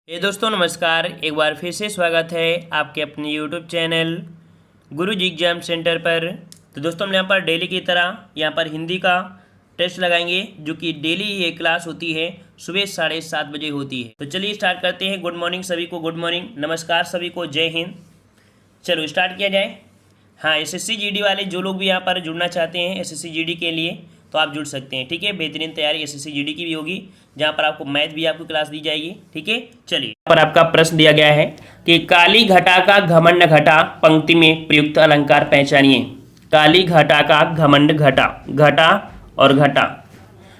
दोस्तों नमस्कार। एक बार फिर से स्वागत है आपके अपने यूट्यूब चैनल गुरुजी एग्जाम सेंटर पर। तो दोस्तों हम यहाँ पर डेली की तरह यहाँ पर हिंदी का टेस्ट लगाएंगे, जो कि डेली ये क्लास होती है, सुबह 7:30 बजे होती है। तो चलिए स्टार्ट करते हैं। गुड मॉर्निंग सभी को, गुड मॉर्निंग, नमस्कार सभी को, जय हिंद। चलो स्टार्ट किया जाए। हाँ, एसएससी जीडी वाले जो लोग भी यहाँ पर जुड़ना चाहते हैं एसएससी जीडी के लिए, तो आप जुड़ सकते हैं। ठीक है, बेहतरीन तैयारी एसएससी जीडी की भी होगी, जहाँ पर आपको मैथ भी आपको क्लास दी जाएगी। ठीक है, चलिए यहाँ पर आपका प्रश्न दिया गया है कि काली घटा का घमंड घटा पंक्ति में प्रयुक्त अलंकार पहचानिए। काली घटा का घमंड घटा, घटा और घटा,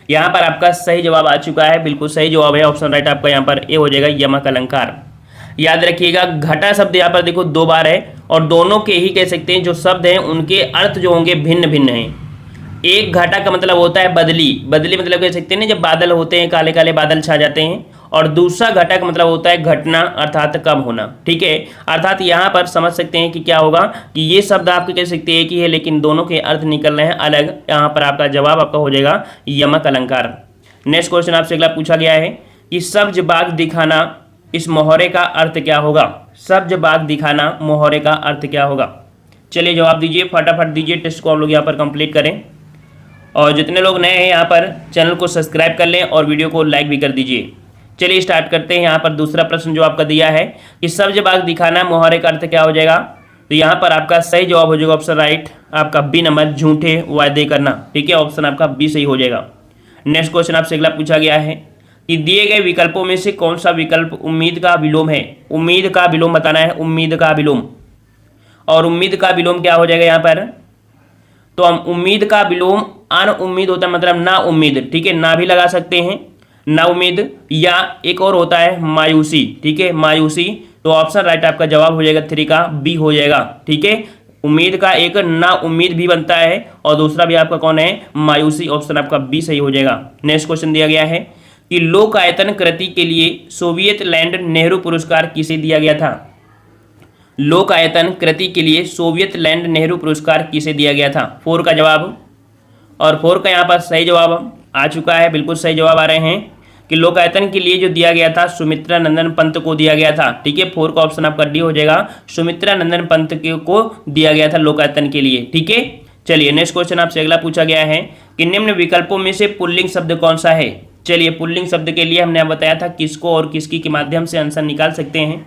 यहाँ पर आपका सही जवाब आ चुका है। बिल्कुल सही जवाब है, ऑप्शन राइट आपका यहाँ पर ए हो जाएगा, यमक अलंकार। याद रखिएगा घटा शब्द यहाँ पर देखो 2 बार है, और दोनों के ही कह सकते हैं जो शब्द हैं उनके अर्थ जो होंगे भिन्न भिन्न हैं। एक घटा का मतलब होता है बदली, बदली मतलब कह सकते हैं ना जब बादल होते हैं, काले काले बादल छा जाते हैं। और दूसरा घटा का मतलब होता है घटना, अर्थात कम होना। ठीक है, अर्थात यहाँ पर समझ सकते हैं कि क्या होगा कि ये शब्द आपके कह सकते हैं कि है, लेकिन दोनों के अर्थ निकल रहे हैं अलग। यहाँ पर आपका जवाब आपका हो जाएगा यमक अलंकार। नेक्स्ट क्वेश्चन आपसे अगला पूछा गया है कि सब्ज बाग दिखाना, इस मोहरे का अर्थ क्या होगा। सब्ज बाग दिखाना, मोहरे का अर्थ क्या होगा। चलिए जवाब दीजिए, फटाफट दीजिए। टेस्ट को हम लोग यहाँ पर कंप्लीट करें, और जितने लोग नए हैं यहाँ पर चैनल को सब्सक्राइब कर लें और वीडियो को लाइक भी कर दीजिए। चलिए स्टार्ट करते हैं। यहाँ पर दूसरा प्रश्न जो आपका दिया है कि सब्ज बाग दिखाना, मोहरे का अर्थ क्या हो जाएगा। तो यहाँ पर आपका सही जवाब हो जाएगा ऑप्शन राइट आपका बी नंबर, झूठे वायदे करना। ठीक है, ऑप्शन आपका बी सही हो जाएगा। नेक्स्ट क्वेश्चन आपसे अगला पूछा गया है कि दिए गए विकल्पों में से कौन सा विकल्प उम्मीद का विलोम है। उम्मीद का विलोम बताना है, उम्मीद का विलोम। और उम्मीद का विलोम क्या हो जाएगा यहाँ पर, तो हम उम्मीद का विलोम अन उम्मीद होता है, मतलब ना उम्मीद। ठीक है, ना भी लगा सकते हैं, ना उम्मीद, या एक और होता है मायूसी। ठीक है, मायूसी। तो ऑप्शन राइट आपका जवाब हो जाएगा 3 का बी हो जाएगा। ठीक है, उम्मीद का एक ना उम्मीद भी बनता है, और दूसरा भी आपका कौन है, मायूसी। ऑप्शन आपका बी सही हो जाएगा। नेक्स्ट क्वेश्चन दिया गया है कि लोकायतन कृति के लिए सोवियत लैंड नेहरू पुरस्कार किसे दिया गया था। लोकायतन कृति के लिए सोवियत लैंड नेहरू पुरस्कार किसे दिया गया था। 4 का जवाब, और 4 का यहाँ पर सही जवाब आ चुका है। बिल्कुल सही जवाब आ रहे हैं कि लोकायतन के लिए जो दिया गया था सुमित्रा नंदन पंत को दिया गया था। ठीक है, 4 का ऑप्शन आपका डी हो जाएगा, सुमित्रा नंदन पंत को दिया गया था लोकायतन के लिए। ठीक है, चलिए नेक्स्ट क्वेश्चन आपसे अगला पूछा गया है कि निम्न विकल्पों में से पुल्लिंग शब्द कौन सा है। चलिए पुल्लिंग शब्द के लिए हमने बताया था किसको और किसकी के माध्यम से आंसर निकाल सकते हैं।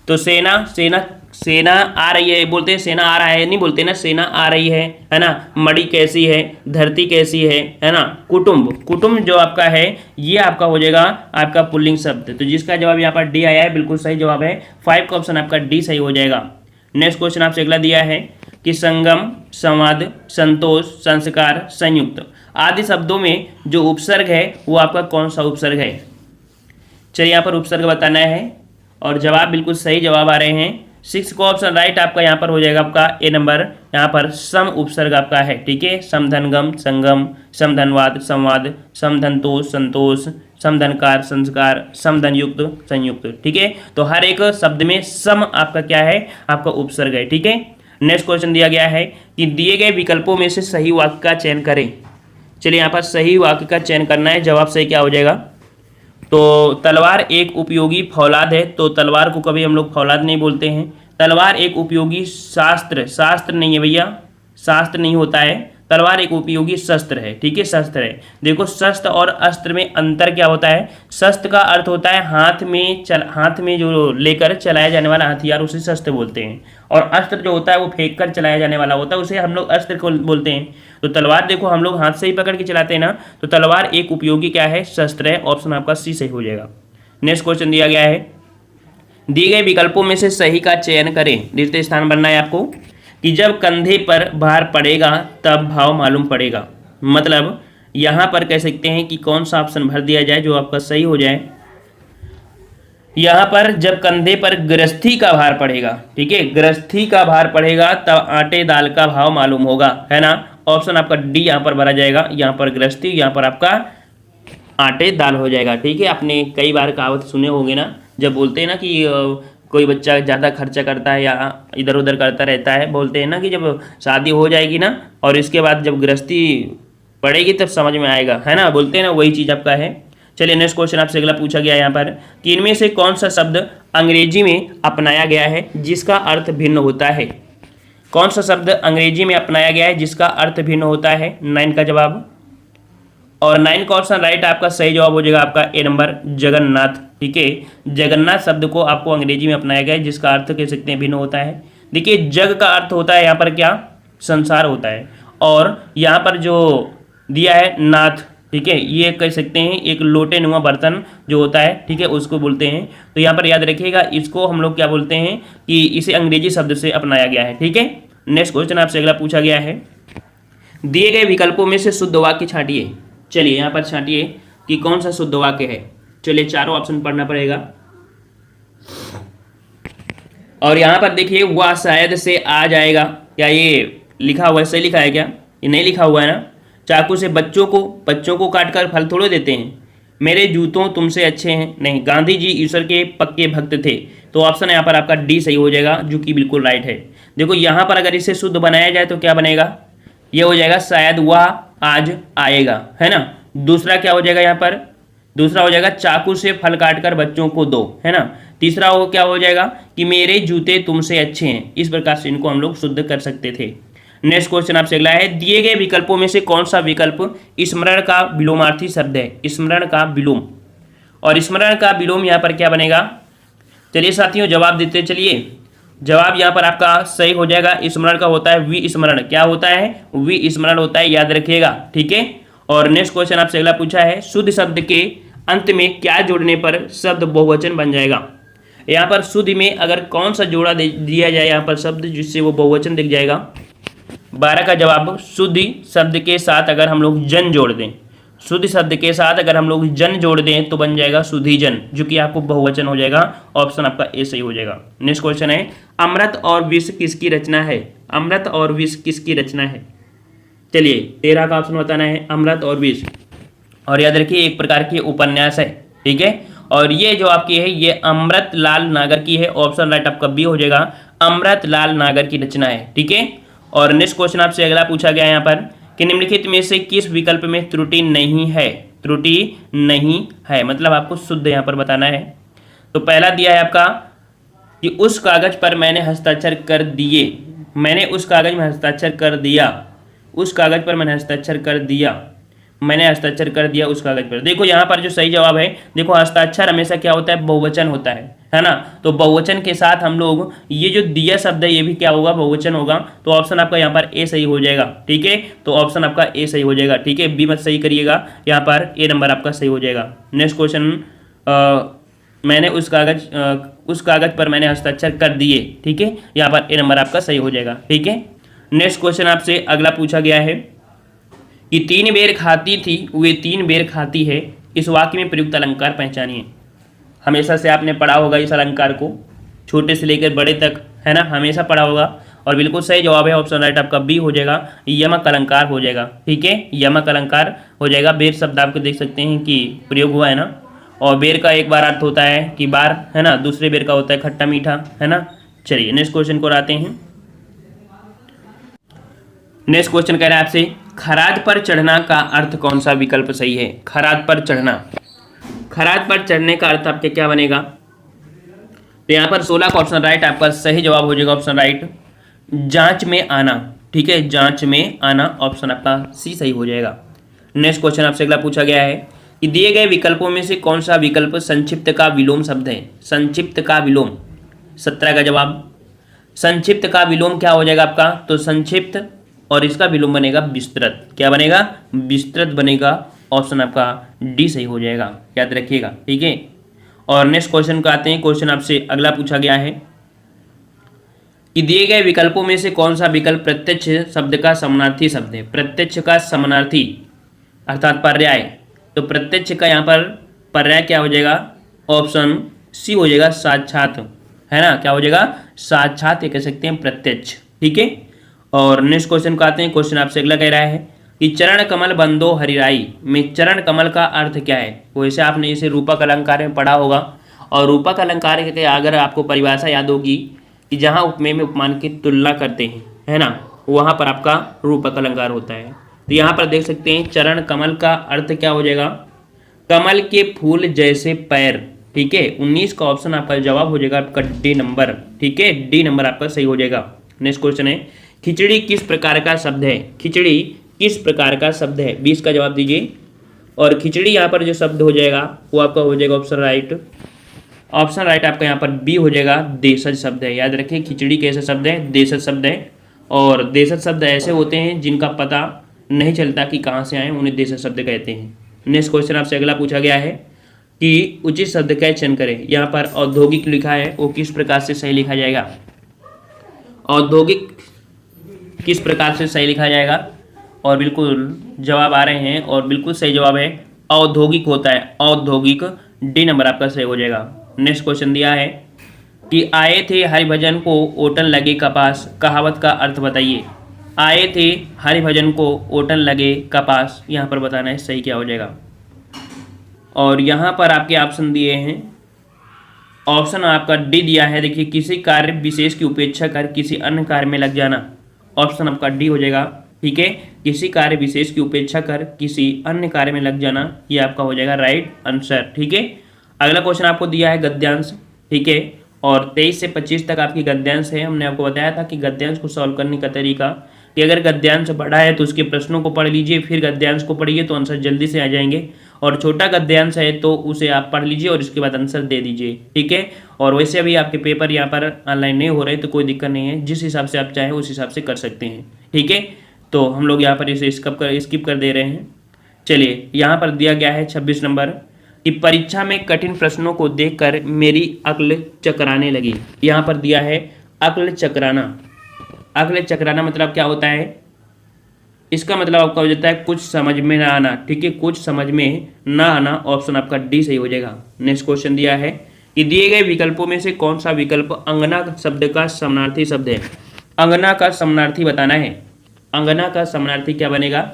तो सेना, सेना, सेना आ रही है बोलते हैं, सेना आ रहा है नहीं बोलते ना, सेना आ रही है ना। मड़ी कैसी है, धरती कैसी है ना। कुटुंब, कुटुंब जो आपका है ये आपका हो जाएगा आपका पुल्लिंग शब्द। तो जिसका जवाब यहाँ पर डी आया है, बिल्कुल सही जवाब है। 5 का ऑप्शन आपका डी सही हो जाएगा। नेक्स्ट क्वेश्चन आपसे अगला दिया है कि संगम, संवाद, संतोष, संस्कार, संयुक्त आदि शब्दों में जो उपसर्ग है वो आपका कौन सा उपसर्ग है। चलिए यहाँ पर उपसर्ग बताना है, और जवाब बिल्कुल सही जवाब आ रहे हैं। 6 को ऑप्शन राइट आपका यहाँ पर हो जाएगा आपका ए नंबर। यहाँ पर सम उपसर्ग आपका है। ठीक है, समधनगम संगम, समधनवाद संवाद, समधनतोष संतोष, समधनकार संस्कार, समधनयुक्त संयुक्त। ठीक है, तो हर एक शब्द में सम आपका क्या है, आपका उपसर्ग है। ठीक है, नेक्स्ट क्वेश्चन दिया गया है कि दिए गए विकल्पों में से सही वाक्य का चयन करें। चलिए यहाँ पर सही वाक्य का चयन करना है। जवाब सही क्या हो जाएगा, तो तलवार एक उपयोगी फौलाद है। तो तलवार को कभी हम लोग फौलाद नहीं बोलते हैं। तलवार एक उपयोगी शास्त्र, शास्त्र नहीं है भैया, शास्त्र नहीं होता है। तलवार एक उपयोगी शस्त्र है। ठीक है, शस्त्र है। देखो शस्त्र और अस्त्र में अंतर क्या होता है। शस्त्र का अर्थ होता है हाथ में जो लेकर चलाया जाने वाला हथियार, उसे शस्त्र बोलते हैं। और अस्त्र जो होता है वो फेंक कर चलाया जाने वाला होता है, उसे हम लोग अस्त्र को बोलते हैं। तो तलवार देखो हम लोग हाथ से ही पकड़ के चलाते हैं ना, तो तलवार एक उपयोगी क्या है, शस्त्र है। ऑप्शन आपका सी सही हो जाएगा। नेक्स्ट क्वेश्चन दिया गया है, दिए गए विकल्पों में से सही का चयन करें। द्वितीय स्थान बनना है आपको कि जब कंधे पर भार पड़ेगा तब भाव मालूम पड़ेगा। मतलब यहाँ पर कह सकते हैं कि कौन सा ऑप्शन भर दिया जाए जो आपका सही हो जाए। यहाँ पर जब कंधे पर गृहस्थी का भार पड़ेगा, ठीक है, गृहस्थी का भार पड़ेगा तब आटे दाल का भाव मालूम होगा, है ना। ऑप्शन आपका डी यहाँ पर भरा जाएगा। यहाँ पर गृहस्थी, यहाँ पर आपका आटे दाल हो जाएगा। ठीक है, आपने कई बार कहावत सुने होंगे ना, जब बोलते हैं ना कि कोई बच्चा ज़्यादा खर्चा करता है या इधर उधर करता रहता है, बोलते हैं ना कि जब शादी हो जाएगी ना और इसके बाद जब गृहस्थी पड़ेगी तब समझ में आएगा, है ना, बोलते हैं ना, वही चीज़ आपका है। चलिए नेक्स्ट क्वेश्चन आपसे अगला पूछा गया है यहाँ पर कि इनमें से कौन सा शब्द अंग्रेजी में अपनाया गया है जिसका अर्थ भिन्न होता है। कौन सा शब्द अंग्रेजी में अपनाया गया है जिसका अर्थ भिन्न होता है, 9 का जवाब। और 9 का ऑप्शन राइट आपका सही जवाब हो जाएगा आपका ए नंबर जगन्नाथ। ठीक है, जगन्नाथ शब्द को आपको अंग्रेजी में अपनाया गया है जिसका अर्थ कह सकते हैं भिन्न होता है। देखिए जग का अर्थ होता है यहाँ पर क्या, संसार होता है, और यहाँ पर जो दिया है नाथ, ठीक है, ये कह सकते हैं एक लोटे नुमा बर्तन जो होता है, ठीक है, उसको बोलते हैं। तो यहाँ पर याद रखिएगा इसको हम लोग क्या बोलते हैं कि इसे अंग्रेजी शब्द से अपनाया गया है। ठीक है, नेक्स्ट क्वेश्चन आपसे अगला पूछा गया है दिए गए विकल्पों में से शुद्ध वाक्य छांटिए। चलिए यहाँ पर छांटिए कि कौन सा शुद्ध वाक्य है। चलिए चारों ऑप्शन पढ़ना पड़ेगा। और यहाँ पर देखिए वह शायद से आ जाएगा, क्या ये लिखा हुआ है, सही लिखा है क्या, ये नहीं लिखा हुआ है ना। चाकू से बच्चों को काटकर फल थोड़े देते हैं। मेरे जूतों तुमसे अच्छे हैं, नहीं। गांधी जी ईश्वर के पक्के भक्त थे। तो ऑप्शन यहाँ पर आपका डी सही हो जाएगा, जो कि बिल्कुल राइट है। देखो यहाँ पर अगर इसे शुद्ध बनाया जाए तो क्या बनेगा, ये हो जाएगा शायद वह आज आएगा, है ना। दूसरा क्या हो जाएगा यहाँ पर, दूसरा हो जाएगा चाकू से फल काटकर बच्चों को दो, है ना। तीसरा वो क्या हो जाएगा कि मेरे जूते तुमसे अच्छे हैं। इस प्रकार से इनको हम लोग शुद्ध कर सकते थे। नेक्स्ट क्वेश्चन आपसे अगला है दिए गए विकल्पों में से कौन सा विकल्प स्मरण का विलोमार्थी शब्द है। स्मरण का विलोम, और स्मरण का विलोम यहाँ पर क्या बनेगा। चलिए साथियों जवाब देते चलिए। जवाब यहाँ पर आपका सही हो जाएगा, स्मरण का होता है विस्मरण। क्या होता है, विस्मरण होता है, याद रखिएगा। ठीक है, और नेक्स्ट क्वेश्चन आपसे अगला पूछा है शुद्ध शब्द के अंत में क्या जोड़ने पर शब्द बहुवचन बन जाएगा। यहाँ पर शुद्ध में अगर कौन सा जोड़ा दिया जाए यहाँ पर शब्द जिससे वो बहुवचन दिख जाएगा। 12 का जवाब शुद्ध शब्द के साथ अगर हम लोग जन जोड़ दें, शुद्ध शब्द के साथ अगर हम लोग जन जोड़ दें तो बन जाएगा शुद्धिजन, जो कि आपको बहुवचन हो जाएगा। ऑप्शन आपका ए सही हो जाएगा। नेक्स्ट क्वेश्चन है अमृत और विष किसकी रचना है। अमृत और विष किसकी रचना है। चलिए 13 का ऑप्शन बताना है, अमृत और विष। और याद रखिए एक प्रकार की उपन्यास है। ठीक है, और ये जो आपकी है ये अमृत लाल नागर की है। ऑप्शन राइट आपका बी हो जाएगा, अमृत लाल नागर की रचना है। ठीक है, और नेक्स्ट क्वेश्चन आपसे अगला पूछा गया है यहाँ पर कि निम्नलिखित में से किस विकल्प में त्रुटि नहीं है। त्रुटि नहीं है मतलब आपको शुद्ध यहाँ पर बताना है। तो पहला दिया है आपका कि उस कागज पर मैंने हस्ताक्षर कर दिए। मैंने उस कागज में हस्ताक्षर कर दिया। उस कागज पर मैंने हस्ताक्षर कर दिया। मैंने हस्ताक्षर कर दिया उस कागज पर। देखो यहाँ पर जो सही जवाब है, देखो हस्ताक्षर हमेशा क्या होता है, बहुवचन होता है ना। तो बहुवचन के साथ हम लोग ये जो दिया शब्द है ये भी क्या होगा, बहुवचन होगा। तो ऑप्शन आपका यहाँ पर ए सही हो जाएगा। ठीक है, तो ऑप्शन आपका ए सही हो जाएगा। ठीक है, बी मत सही करिएगा, यहाँ पर ए नंबर आपका सही हो जाएगा। नेक्स्ट क्वेश्चन मैंने उस कागज पर मैंने हस्ताक्षर कर दिए। ठीक है, यहाँ पर ए नंबर आपका सही हो जाएगा। ठीक है, नेक्स्ट क्वेश्चन आपसे अगला पूछा गया है कि 3 बेर खाती थी वे 3 बेर खाती है। इस वाक्य में प्रयुक्त अलंकार पहचानिए। हमेशा से आपने पढ़ा होगा इस अलंकार को, छोटे से लेकर बड़े तक, है ना, हमेशा पढ़ा होगा। और बिल्कुल सही जवाब है, ऑप्शन राइट आपका बी हो जाएगा, यमक अलंकार हो जाएगा। ठीक है, यमक अलंकार हो जाएगा। बेर शब्द आपको देख सकते हैं कि प्रयोग हुआ है ना। और बेर का एक बार अर्थ होता है कि बार, है ना, दूसरे बेर का होता है खट्टा मीठा, है ना। चलिए नेक्स्ट क्वेश्चन को आते हैं। नेक्स्ट क्वेश्चन कह रहा है आपसे खराज पर चढ़ना का अर्थ कौन सा विकल्प सही है। खराज पर चढ़ना, खराज पर चढ़ने का अर्थ आपके क्या बनेगा। तो यहाँ पर 16 का ऑप्शन राइट आपका सही जवाब हो जाएगा, ऑप्शन राइट जांच में आना। ठीक है, जांच में आना, ऑप्शन आपका सी सही हो जाएगा। नेक्स्ट क्वेश्चन आपसे अगला पूछा गया है कि दिए गए विकल्पों में से कौन सा विकल्प संक्षिप्त का विलोम शब्द है। संक्षिप्त का विलोम, 17 का जवाब संक्षिप्त का विलोम क्या हो जाएगा आपका, तो संक्षिप्त और इसका विलोम बनेगा विस्तृत। क्या बनेगा, विस्तृत बनेगा। ऑप्शन आपका डी सही हो जाएगा, याद रखिएगा। ठीक है, और नेक्स्ट क्वेश्चन को आते हैं। क्वेश्चन आपसे अगला पूछा गया है कि दिए गए विकल्पों में से कौन सा विकल्प प्रत्यक्ष शब्द का समानार्थी शब्द है। प्रत्यक्ष का समानार्थी अर्थात पर्याय। तो प्रत्यक्ष का यहाँ पर पर्याय क्या हो जाएगा, ऑप्शन सी हो जाएगा, साक्षात, है ना। क्या हो जाएगा, साक्षात, ये कह सकते हैं प्रत्यक्ष। ठीक है, और नेक्स्ट क्वेश्चन को आते हैं। क्वेश्चन आपसे अगला कह रहा है कि चरण कमल बंदो हरिराई में चरण कमल का अर्थ क्या है। वैसे आपने इसे रूपक अलंकार में पढ़ा होगा। और रूपक अलंकार के अगर आपको परिभाषा याद होगी कि जहाँ उपमेय में उपमान की तुलना करते हैं, है ना, वहाँ पर आपका रूपक अलंकार होता है। तो यहाँ पर देख सकते हैं चरण कमल का अर्थ क्या हो जाएगा, कमल के फूल जैसे पैर। ठीक है, 19 का ऑप्शन आपका जवाब हो जाएगा आपका डी नंबर। ठीक है, डी नंबर आपका सही हो जाएगा। नेक्स्ट क्वेश्चन है, खिचड़ी किस प्रकार का शब्द है? खिचड़ी किस प्रकार का शब्द है? 20 का जवाब दीजिए। और खिचड़ी यहाँ पर जो शब्द हो जाएगा वो आपका हो जाएगा ऑप्शन राइट। ऑप्शन राइट आपका यहाँ पर बी हो जाएगा, देशज शब्द है। याद रखिए, खिचड़ी कैसा शब्द है? देशज शब्द है। और देशज शब्द ऐसे होते हैं जिनका पता नहीं चलता कि कहाँ से आए, उन्हें देशज शब्द कहते हैं। नेक्स्ट क्वेश्चन आपसे अगला पूछा गया है कि उचित शब्द का चयन करें। यहाँ पर औद्योगिक लिखा है, वो किस प्रकार से सही लिखा जाएगा? औद्योगिक किस प्रकार से सही लिखा जाएगा? और बिल्कुल जवाब आ रहे हैं और बिल्कुल सही जवाब है औद्योगिक होता है, औद्योगिक। डी नंबर आपका सही हो जाएगा। नेक्स्ट क्वेश्चन दिया है कि आए थे हरिभजन को ओटन लगे कपास, कहावत का अर्थ बताइए। आए थे हरिभजन को ओटन लगे कपास, यहाँ पर बताना है सही क्या हो जाएगा। और यहाँ पर आपके ऑप्शन दिए हैं, ऑप्शन आपका डी दिया है। देखिए, किसी कार्य विशेष की उपेक्षा कर किसी अन्य कार्य में लग जाना, ऑप्शन आपका डी हो जाएगा। ठीक है, किसी कार्य विशेष की उपेक्षा कर किसी अन्य कार्य में लग जाना, ये आपका हो जाएगा राइट आंसर। ठीक है, अगला क्वेश्चन आपको दिया है गद्यांश। ठीक है, और 23 से 25 तक आपकी गद्यांश है। हमने आपको बताया था कि गद्यांश को सॉल्व करने का तरीका कि अगर गद्यांश बड़ा है तो उसके प्रश्नों को पढ़ लीजिए, फिर गद्यांश को पढ़िए तो आंसर जल्दी से आ जाएंगे। और छोटा गद्यांश है तो उसे आप पढ़ लीजिए और इसके बाद आंसर दे दीजिए। ठीक है, और वैसे अभी आपके पेपर यहाँ पर ऑनलाइन नहीं हो रहे तो कोई दिक्कत नहीं है, जिस हिसाब से आप चाहें उस हिसाब से कर सकते हैं। ठीक है, तो हम लोग यहाँ पर इसे स्किप कर दे रहे हैं। चलिए, यहाँ पर दिया गया है 26 नंबर कि परीक्षा में कठिन प्रश्नों को देखकर मेरी अक्ल चकराने लगी। यहाँ पर दिया है अक्ल चकराना। अक्ल चकराना मतलब क्या होता है? इसका मतलब आपका हो जाता है कुछ समझ में ना आना। ठीक है, कुछ समझ में ना आना, ऑप्शन आपका डी सही हो जाएगा। नेक्स्ट क्वेश्चन दिया है कि दिए गए विकल्पों में से कौन सा विकल्प अंगना शब्द का समानार्थी शब्द है? अंगना का समानार्थी बताना है। अंगना का समानार्थी क्या बनेगा?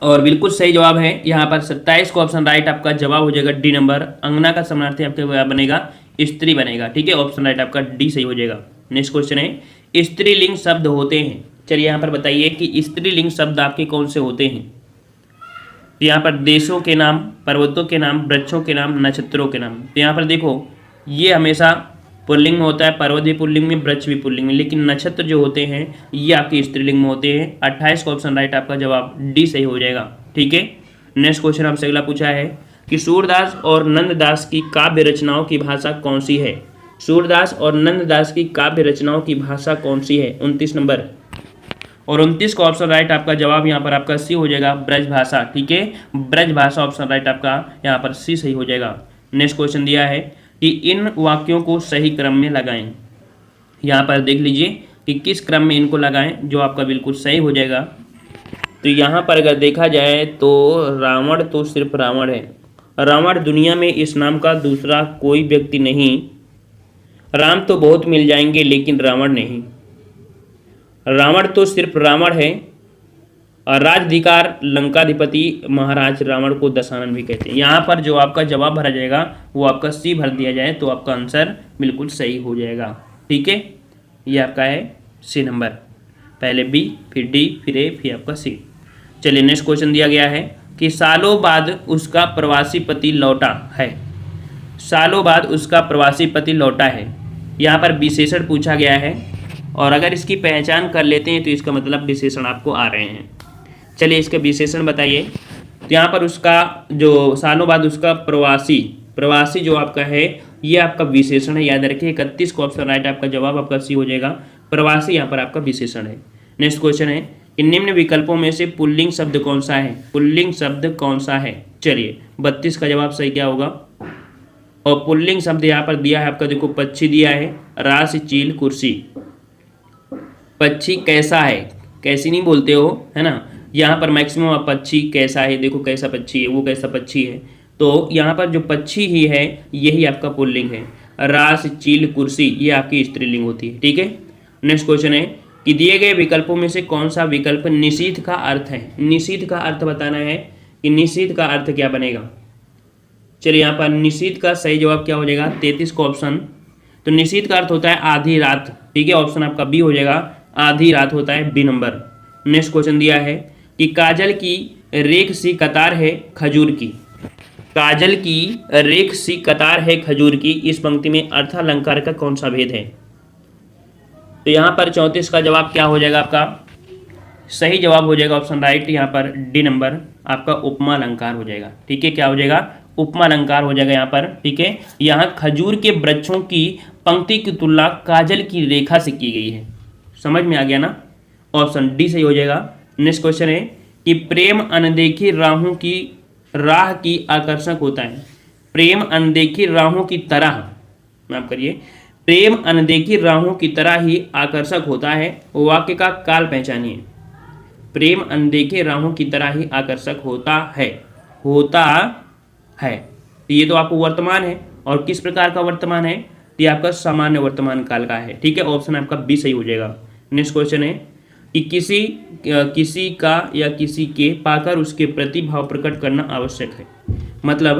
और बिल्कुल सही जवाब है यहाँ पर 27 को ऑप्शन राइट आपका जवाब हो जाएगा डी नंबर। अंगना का समानार्थी आपका बनेगा स्त्री बनेगा। ठीक है, ऑप्शन राइट आपका डी सही हो जाएगा। नेक्स्ट क्वेश्चन है, स्त्रीलिंग शब्द होते हैं। चलिए यहाँ पर बताइए कि स्त्रीलिंग शब्द आपके कौन से होते हैं? तो यहाँ पर देशों के नाम, पर्वतों के नाम, वृक्षों के नाम, नक्षत्रों के नाम। तो यहाँ पर देखो, ये हमेशा पुल्लिंग में होता है, पर्वत भी पुल्लिंग में, वृक्ष भी पुल्लिंग में, लेकिन नक्षत्र जो होते हैं ये आपके स्त्रीलिंग में होते हैं। 28 का ऑप्शन राइट आपका जवाब डी सही हो जाएगा। ठीक है, नेक्स्ट क्वेश्चन आपसे अगला पूछा है कि सूरदास और नंददास की काव्य रचनाओं की भाषा कौन सी है? सूरदास और नंददास की काव्य रचनाओं की भाषा कौन सी है? 29 नंबर। और 29 का ऑप्शन राइट आपका जवाब यहाँ पर आपका सी हो जाएगा, ब्रज भाषा। ठीक है, ब्रज भाषा ऑप्शन राइट आपका यहाँ पर सी सही हो जाएगा। नेक्स्ट क्वेश्चन दिया है कि इन वाक्यों को सही क्रम में लगाएं। यहाँ पर देख लीजिए कि किस क्रम में इनको लगाएं जो आपका बिल्कुल सही हो जाएगा। तो यहाँ पर अगर देखा जाए तो रावण तो सिर्फ रावण है, रावण दुनिया में इस नाम का दूसरा कोई व्यक्ति नहीं। राम तो बहुत मिल जाएंगे लेकिन रावण नहीं। रावण तो सिर्फ रावण है। और राजधिकार लंकाधिपति महाराज रावण को दशानन भी कहते हैं। यहाँ पर जो आपका जवाब भरा जाएगा वो आपका सी भर दिया जाए तो आपका आंसर बिल्कुल सही हो जाएगा। ठीक है, ये आपका है सी नंबर, पहले बी फिर डी फिर ए फिर आपका सी। चलिए, नेक्स्ट क्वेश्चन दिया गया है कि सालों बाद उसका प्रवासी पति लौटा है। सालों बाद उसका प्रवासी पति लौटा है, यहाँ पर विशेषण पूछा गया है और अगर इसकी पहचान कर लेते हैं तो इसका मतलब विशेषण आपको आ रहे हैं। चलिए, इसके विशेषण बताइए। तो यहाँ पर उसका जो सालों बाद उसका प्रवासी जो आपका है ये आपका विशेषण है। याद रखिए, 31 को ऑप्शन राइट आपका जवाब आपका सी हो जाएगा। प्रवासी यहाँ पर आपका विशेषण है। नेक्स्ट क्वेश्चन है कि निम्न विकल्पों में से पुल्लिंग शब्द कौन सा है? पुल्लिंग शब्द कौन सा है? चलिए, 32 का जवाब सही क्या होगा? और पुल्लिंग शब्द यहाँ पर दिया है आपका, देखो पक्षी दिया है, रास, चील, कुर्सी। पक्षी कैसा है, कैसी नहीं बोलते हो, है ना। यहाँ पर मैक्सिमम आप पक्षी कैसा है, देखो कैसा पक्षी है, वो कैसा पक्षी है। तो यहाँ पर जो पक्षी ही है यही आपका पुल्लिंग है। रास, चील, कुर्सी ये आपकी स्त्रीलिंग होती है। ठीक है, नेक्स्ट क्वेश्चन है कि दिए गए विकल्पों में से कौन सा विकल्प निषिद्ध का अर्थ है? निषिद्ध का अर्थ बताना है कि निषिद्ध का अर्थ क्या बनेगा। चलिए, यहाँ पर निषिद्ध का सही जवाब क्या हो जाएगा? 33 को ऑप्शन। तो निषिद्ध का अर्थ होता है आधी रात। ठीक है, ऑप्शन आपका बी हो जाएगा, आधी रात होता है बी नंबर। नेक्स्ट क्वेश्चन दिया है कि काजल की रेख सी कतार है खजूर की। काजल की रेख सी कतार है खजूर की, इस पंक्ति में अर्थालंकार का कौन सा भेद है? तो यहाँ पर 34 का जवाब क्या हो जाएगा आपका? सही जवाब हो जाएगा ऑप्शन राइट, यहाँ पर डी नंबर आपका उपमा अलंकार हो जाएगा। ठीक है, क्या हो जाएगा? उपमा अलंकार हो जाएगा यहाँ पर। ठीक है, यहाँ खजूर के वृक्षों की पंक्ति की तुलना काजल की रेखा से की गई है। समझ में आ गया ना? ऑप्शन डी सही हो जाएगा। नेक्स्ट क्वेश्चन है कि प्रेम अनदेखी राहों की राह की आकर्षक होता है। प्रेम अनदेखी राहों की तरह, माफ करिए, प्रेम अनदेखी राहों की तरह ही आकर्षक होता है। वाक्य का काल पहचानिए। प्रेम अनदेखे राहों की तरह ही आकर्षक होता है। होता है, तो ये तो आपको वर्तमान है, और किस प्रकार का वर्तमान है? ये आपका सामान्य वर्तमान काल का है। ठीक है, ऑप्शन आपका बी सही हो जाएगा। नेक्स्ट क्वेश्चन है कि किसी का या किसी के पाकर उसके प्रति भाव प्रकट करना आवश्यक है। मतलब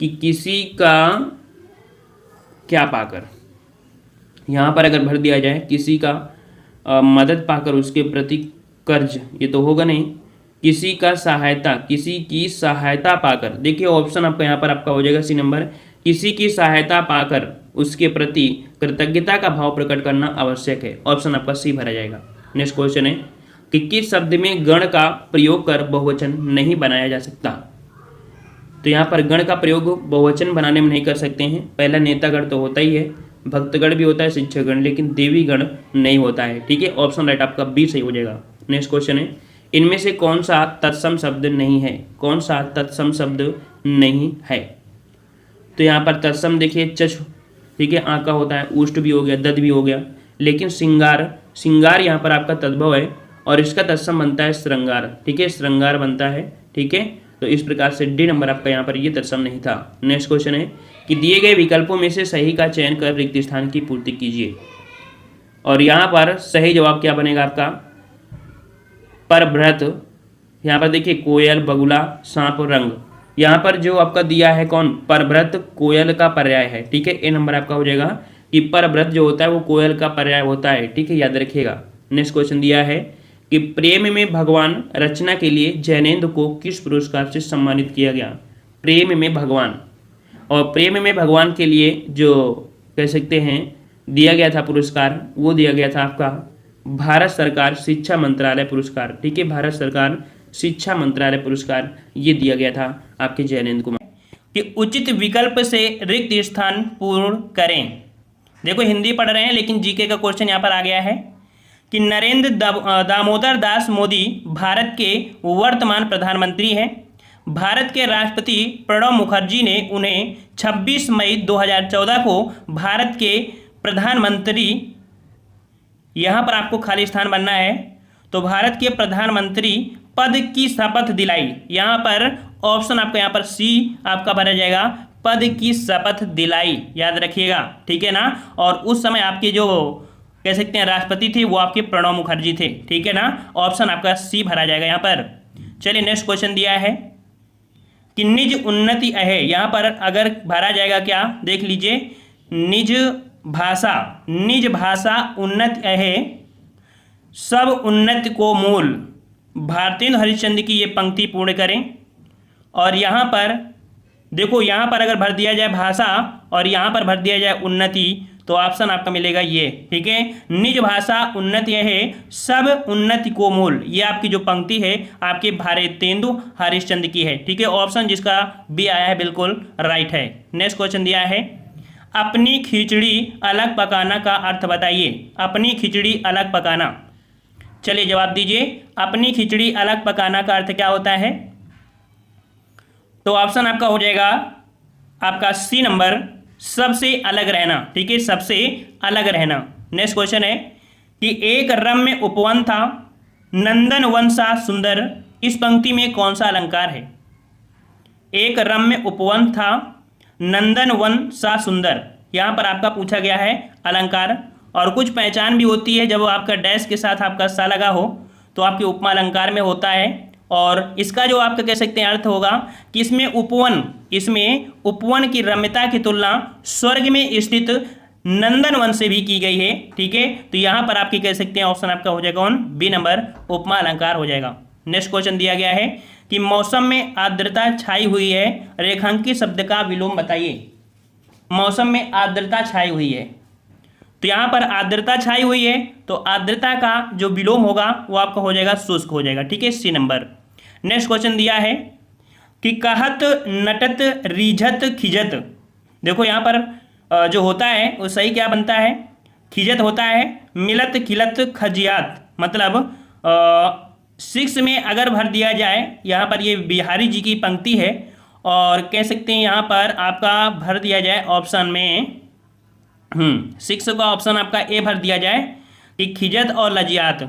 कि किसी का क्या पाकर, यहाँ पर अगर भर दिया जाए किसी का मदद पाकर उसके प्रति कर्ज, ये तो होगा नहीं। किसी का सहायता, किसी की सहायता पाकर, देखिए ऑप्शन आपका यहाँ पर आपका हो जाएगा सी नंबर। किसी की सहायता पाकर उसके प्रति कृतज्ञता का भाव प्रकट करना आवश्यक है। ऑप्शन आपका सी भरा जाएगा। नेक्स्ट क्वेश्चन है कि किस शब्द में गण का प्रयोग कर बहुवचन नहीं बनाया जा सकता? तो यहाँ पर गण का प्रयोग बहुवचन बनाने में नहीं कर सकते हैं। पहला नेतागण तो होता ही है, भक्तगण भी होता है, शिक्षकगण, लेकिन देवी गण नहीं होता है। ठीक है, ऑप्शन राइट आपका बी सही हो जाएगा। नेक्स्ट क्वेश्चन है इनमें से कौन सा तत्सम शब्द नहीं है? कौन सा तत्सम शब्द नहीं है? तो यहाँ पर तत्सम देखिए चछ, ठीक है, आँका होता है, उष्ट भी हो गया, दद भी हो गया, लेकिन श्रृंगार यहाँ पर आपका तद्भव है और इसका तत्सम बनता है श्रृंगार। ठीक है, श्रृंगार बनता है। ठीक है, तो इस प्रकार से डी नंबर आपका यहाँ पर ये तत्सम नहीं था। नेक्स्ट क्वेश्चन है कि दिए गए विकल्पों में से सही का चयन कर रिक्त स्थान की पूर्ति कीजिए। और यहाँ पर सही जवाब क्या बनेगा आपका? परभ्रत। यहाँ पर देखिए कोयल, बगुला, सांप, रंग, यहाँ पर जो आपका दिया है कौन? परभ्रत कोयल का पर्याय है। ठीक है, ए नंबर आपका हो जाएगा कि परभ्रत जो होता है वो कोयल का पर्याय होता है। ठीक है, याद रखिएगा। नेक्स्ट क्वेश्चन दिया है कि प्रेम में भगवान रचना के लिए जैनेन्द्र को किस पुरस्कार से सम्मानित किया गया? प्रेम में भगवान, और प्रेम में भगवान के लिए जो कह सकते हैं दिया गया था पुरस्कार, वो दिया गया था आपका भारत सरकार शिक्षा मंत्रालय पुरस्कार। ठीक है, भारत सरकार शिक्षा मंत्रालय पुरस्कार ये दिया गया था आपके जैनेन्द्र कुमार। कि उचित विकल्प से रिक्त स्थान पूर्ण करें। देखो हिंदी पढ़ रहे हैं लेकिन जीके का क्वेश्चन यहाँ पर आ गया है कि नरेंद्र दामोदर दास मोदी भारत के वर्तमान प्रधानमंत्री हैं। भारत के राष्ट्रपति प्रणब मुखर्जी ने उन्हें 26 मई 2014 को भारत के प्रधानमंत्री, यहाँ पर आपको खाली स्थान बनना है, तो भारत के प्रधानमंत्री पद की शपथ दिलाई। यहाँ पर ऑप्शन आपका यहाँ पर सी आपका भरा जाएगा, पद की शपथ दिलाई, याद रखिएगा। ठीक है ना, और उस समय आपके जो कह सकते हैं राष्ट्रपति थे वो आपके प्रणब मुखर्जी थे। ठीक है ना, ऑप्शन आपका सी भरा जाएगा यहाँ पर। चलिए नेक्स्ट क्वेश्चन दिया है कि निज उन्नति है, यहाँ पर अगर भरा जाएगा क्या देख लीजिए, निज भाषा उन्नति है, सब उन्नति को मूल। भारतेंदु हरिश्चंद्र की ये पंक्ति पूर्ण करें। और यहाँ पर देखो, यहाँ पर अगर भर दिया जाए भाषा और यहाँ पर भर दिया जाए उन्नति, तो ऑप्शन आपका मिलेगा ये। ठीक है, निज भाषा उन्नति है, सब उन्नति को मूल, ये आपकी जो पंक्ति है आपके भारतेंदु हरिश्चंद्र की है। ठीक है, ऑप्शन जिसका बी आया है बिल्कुल राइट है। नेक्स्ट क्वेश्चन दिया है अपनी खिचड़ी अलग पकाना का अर्थ बताइए। अपनी खिचड़ी अलग पकाना, चलिए जवाब दीजिए। अपनी खिचड़ी अलग पकाना का अर्थ क्या होता है? तो ऑप्शन आपका हो जाएगा आपका सी नंबर, सबसे अलग रहना। ठीक है, सबसे अलग रहना। नेक्स्ट क्वेश्चन है कि एक रम्य उपवन था, नंदन वन सा सुंदर, इस पंक्ति में कौन सा अलंकार है? एक रम्य उपवन था, नंदन वन सा सुंदर, यहाँ पर आपका पूछा गया है अलंकार। और कुछ पहचान भी होती है, जब आपका डैश के साथ आपका सा लगा हो तो आपके उपमा अलंकार में होता है। और इसका जो आपका कह सकते हैं अर्थ होगा कि इसमें उपवन की रम्यता की तुलना स्वर्ग में स्थित नंदनवन से भी की गई है। ठीक है, तो यहाँ पर आपकी कह सकते हैं ऑप्शन आपका हो जाएगा कौन? बी नंबर, उपमा अलंकार हो जाएगा। नेक्स्ट क्वेश्चन दिया गया है कि मौसम में आर्द्रता छाई हुई है, रेखांकित शब्द का विलोम बताइए। मौसम में आर्द्रता छाई हुई है, तो यहाँ पर आर्द्रता छाई हुई है, तो आर्द्रता का जो विलोम होगा वो आपका हो जाएगा शुष्क हो जाएगा। ठीक है, सी नंबर। नेक्स्ट क्वेश्चन दिया है कि कहत नटत रीझत खिजत। देखो यहाँ पर जो होता है वो सही क्या बनता है, खिजत होता है, मिलत खिलत खजियात। मतलब 6 में अगर भर दिया जाए, यहाँ पर ये बिहारी जी की पंक्ति है, और कह सकते हैं यहाँ पर आपका भर दिया जाए ऑप्शन में 6 का ऑप्शन आपका ए भर दिया जाए कि खिजत और लजियात।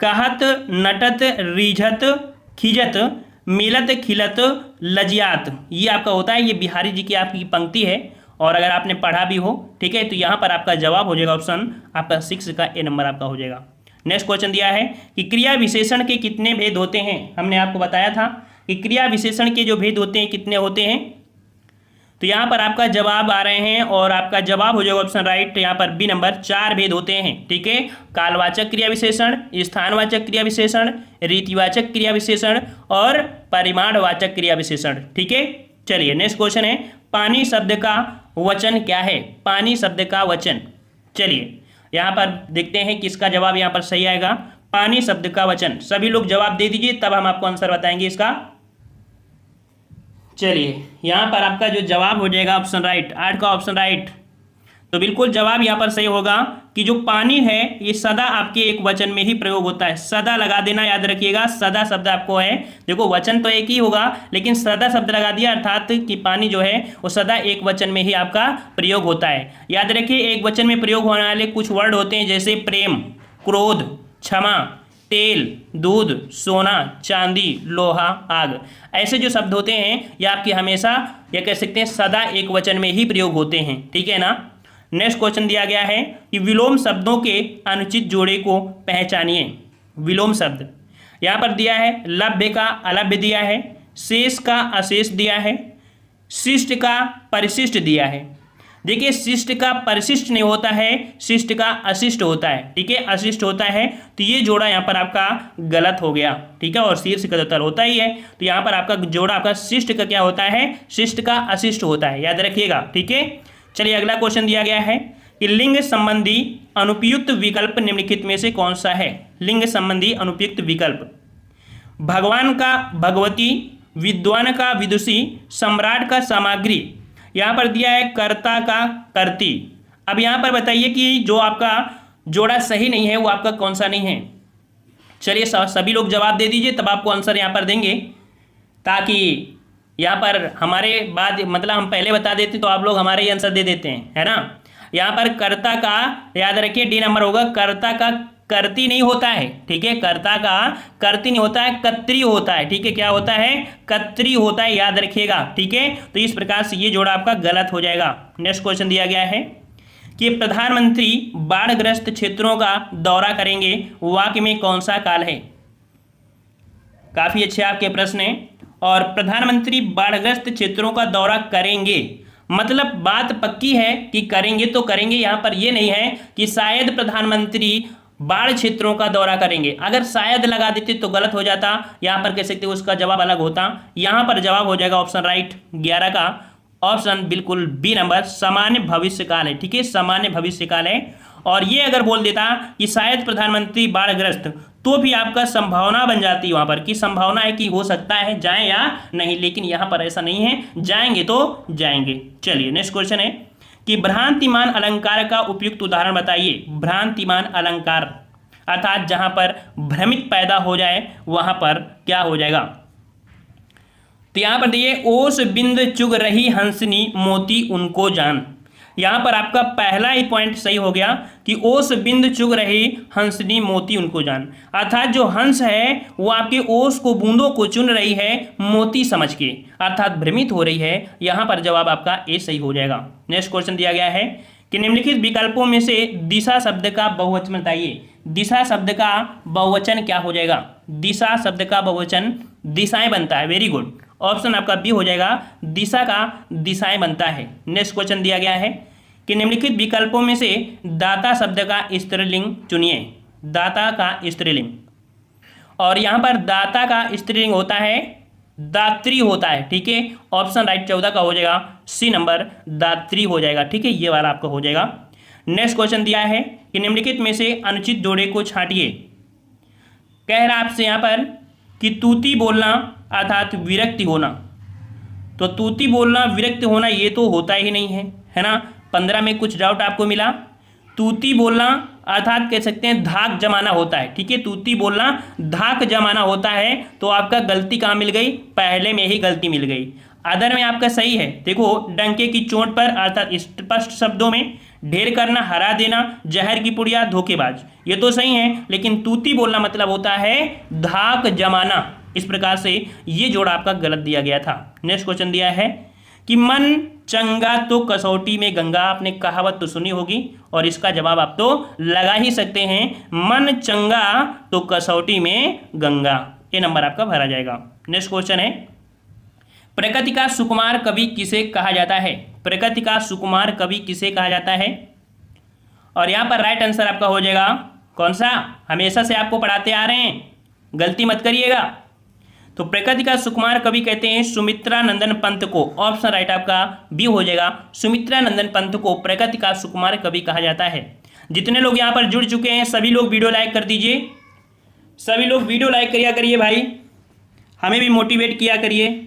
कहत नटत रीझत खिजत मिलत खिलत लजियात, ये आपका होता है, ये बिहारी जी की आपकी पंक्ति है, और अगर आपने पढ़ा भी हो, ठीक है, तो यहाँ पर आपका जवाब हो जाएगा ऑप्शन आपका 6 का ए नंबर आपका हो जाएगा। नेक्स्ट क्वेश्चन दिया है कि क्रिया विशेषण के कितने भेद होते हैं। हमने आपको बताया था कि क्रिया विशेषण के जो भेद होते हैं कितने होते हैं, तो यहाँ पर आपका जवाब आ रहे हैं, और आपका जवाब हो जाएगा ऑप्शन राइट यहाँ पर बी नंबर, 4 भेद होते हैं। ठीक है, कालवाचक क्रिया विशेषण, स्थानवाचक क्रिया विशेषण, रीतिवाचक क्रिया विशेषण और परिमाणवाचक क्रिया विशेषण। ठीक है, चलिए नेक्स्ट क्वेश्चन है, पानी शब्द का वचन क्या है। पानी शब्द का वचन, चलिए यहाँ पर देखते हैं किसका जवाब यहाँ पर सही आएगा। पानी शब्द का वचन, सभी लोग जवाब दे दीजिए, तब हम आपको आंसर बताएंगे इसका। चलिए यहाँ पर आपका जो जवाब हो जाएगा ऑप्शन राइट, 8 का ऑप्शन राइट। तो बिल्कुल जवाब यहाँ पर सही होगा कि जो पानी है ये सदा आपके एक वचन में ही प्रयोग होता है। सदा लगा देना, याद रखिएगा, सदा शब्द आपको है, देखो वचन तो एक ही होगा लेकिन सदा शब्द लगा दिया, अर्थात कि पानी जो है वो सदा एक वचन में ही आपका प्रयोग होता है। याद रखिए, एक वचन में प्रयोग होने वाले कुछ वर्ड होते हैं, जैसे प्रेम, क्रोध, क्षमा, तेल, दूध, सोना, चांदी, लोहा, आग। ऐसे जो शब्द होते हैं ये आपके हमेशा, या कह सकते हैं सदा एक वचन में ही प्रयोग होते हैं। ठीक है ना। नेक्स्ट क्वेश्चन दिया गया है कि विलोम शब्दों के अनुचित जोड़े को पहचानिए। विलोम शब्द यहाँ पर दिया है, लभ्य का अलभ्य दिया है, शेष का अशेष दिया है, शिष्ट का परिशिष्ट दिया है। देखिए शिष्ट का परिशिष्ट नहीं होता है, शिष्ट का अशिष्ट होता है। ठीक है, अशिष्ट होता है, तो ये जोड़ा यहाँ पर आपका गलत हो गया। ठीक है, और शीर्ष का तो होता ही है, तो यहाँ पर आपका जोड़ा आपका शिष्ट का क्या होता है, शिष्ट का अशिष्ट होता है, याद रखिएगा। ठीक है, चलिए अगला क्वेश्चन दिया गया है कि लिंग संबंधी अनुपयुक्त विकल्प निम्नलिखित में से कौन सा है। लिंग संबंधी अनुपयुक्त विकल्प, भगवान का भगवती, विद्वान का विदुषी, सम्राट का सामग्री। यहाँ पर दिया है कर्ता का कर्ती। अब यहाँ पर बताइए कि जो आपका जोड़ा सही नहीं है वो आपका कौन सा नहीं है। चलिए सभी लोग जवाब दे दीजिए, तब आपको आंसर यहाँ पर देंगे, ताकि यहाँ पर हमारे बाद मतलब हम पहले बता देते तो आप लोग हमारे ही आंसर दे देते हैं, है ना। यहाँ पर कर्ता का याद रखिए डी नंबर होगा, कर्ता का कर्ती नहीं होता है। ठीक है, कर्ता का कर्ती नहीं होता है, कत्री होता है। ठीक है, क्या होता है, कत्री होता है, याद रखिएगा। ठीक है, तो इस प्रकार से ये जोड़ा आपका गलत हो जाएगा। नेक्स्ट क्वेश्चन दिया गया है कि प्रधानमंत्री बाढ़ग्रस्त क्षेत्रों का दौरा करेंगे, वाक्य में कौन सा काल है। काफी अच्छे आपके प्रश्न हैं। और प्रधानमंत्री बाढ़ग्रस्त क्षेत्रों का दौरा करेंगे, मतलब बात पक्की है कि करेंगे तो करेंगे। यहाँ पर ये नहीं है कि शायद प्रधानमंत्री बाढ़ क्षेत्रों का दौरा करेंगे, अगर शायद लगा देते तो गलत हो जाता, यहाँ पर कह सकते उसका जवाब अलग होता। यहाँ पर जवाब हो जाएगा ऑप्शन राइट 11 का ऑप्शन बिल्कुल बी नंबर, सामान्य भविष्य काल है। ठीक है, सामान्य भविष्य काल है। और ये अगर बोल देता कि शायद प्रधानमंत्री बाढ़ग्रस्त, तो भी आपका संभावना बन जाती है वहां पर, कि संभावना है कि हो सकता है जाएं या नहीं, लेकिन यहाँ पर ऐसा नहीं है, जाएंगे तो जाएंगे। चलिए नेक्स्ट क्वेश्चन है कि भ्रांतिमान अलंकार का उपयुक्त उदाहरण बताइए। भ्रांतिमान अलंकार अर्थात जहां पर भ्रमित पैदा हो जाए वहां पर क्या हो जाएगा। तो यहां पर देखिए, ओस बिंद चुग रही हंसनी मोती उनको जान। यहां पर आपका पहला ही पॉइंट सही हो गया कि ओस बिंद चुग रही हंसनी मोती उनको जान, अर्थात जो हंस है वो आपके ओस को बूंदों को चुन रही है मोती समझ के, अर्थात भ्रमित हो रही है। यहां पर जवाब आपका ए सही हो जाएगा। नेक्स्ट क्वेश्चन दिया गया है कि निम्नलिखित विकल्पों में से दिशा शब्द का बहुवचन बताइए। दिशा शब्द का बहुवचन क्या हो जाएगा। दिशा शब्द का बहुवचन दिशाएं बनता है, वेरी गुड, ऑप्शन आपका बी हो जाएगा, दिशा का दिशाएं बनता है। नेक्स्ट क्वेश्चन दिया गया है कि निम्नलिखित विकल्पों में से दाता शब्द का स्त्रीलिंग चुनिए। दाता का स्त्रीलिंग, और यहाँ पर दाता का स्त्रीलिंग होता है दात्री होता है। ठीक है, ऑप्शन राइट 14 का हो जाएगा सी नंबर, दात्री हो जाएगा। ठीक है, ये वाला आपका हो जाएगा। नेक्स्ट क्वेश्चन दिया है कि निम्नलिखित में से अनुचित जोड़े को छांटिए। कह रहा है आपसे यहाँ पर कि तूती बोलना अर्थात विरक्ति होना। तो तूती बोलना विरक्त होना ये तो होता ही नहीं है ना। 15 में कुछ डाउट आपको मिला। तूती बोलना अर्थात कह सकते हैं धाक जमाना होता है। ठीक है, तूती बोलना धाक जमाना होता है। तो आपका गलती कहाँ मिल गई, पहले में ही गलती मिल गई। अदर में आपका सही है। देखो, डंके की चोट पर अर्थात स्पष्ट शब्दों में ढेर करना, हरा देना, जहर की पुड़िया, धोखेबाज, ये तो सही है। लेकिन तूती बोलना मतलब होता है धाक जमाना। इस प्रकार से ये जोड़ा आपका गलत दिया गया था। नेक्स्ट क्वेश्चन दिया है कि मन चंगा तो कसौटी में गंगा। आपने कहावत तो सुनी होगी और इसका जवाब आप तो लगा ही सकते हैं। मन चंगा तो कसौटी में गंगा, ये नंबर आपका भरा जाएगा। नेक्स्ट क्वेश्चन है प्रकृति का सुकुमार कवि किसे कहा जाता है। प्रकृति का सुकुमार कवि किसे कहा जाता है। और यहाँ पर राइट आंसर आपका हो जाएगा कौन सा, हमेशा से आपको पढ़ाते आ रहे हैं, गलती मत करिएगा। तो प्रकृति का सुकुमार कवि कहते हैं सुमित्रा नंदन पंत को। ऑप्शन राइट आपका बी हो जाएगा, सुमित्रा नंदन पंत को प्रकृति का सुकुमार कवि कहा जाता है। जितने लोग यहाँ पर जुड़ चुके हैं सभी लोग वीडियो लाइक कर दीजिए, सभी लोग वीडियो लाइक किया करिए भाई, हमें भी मोटिवेट किया करिए।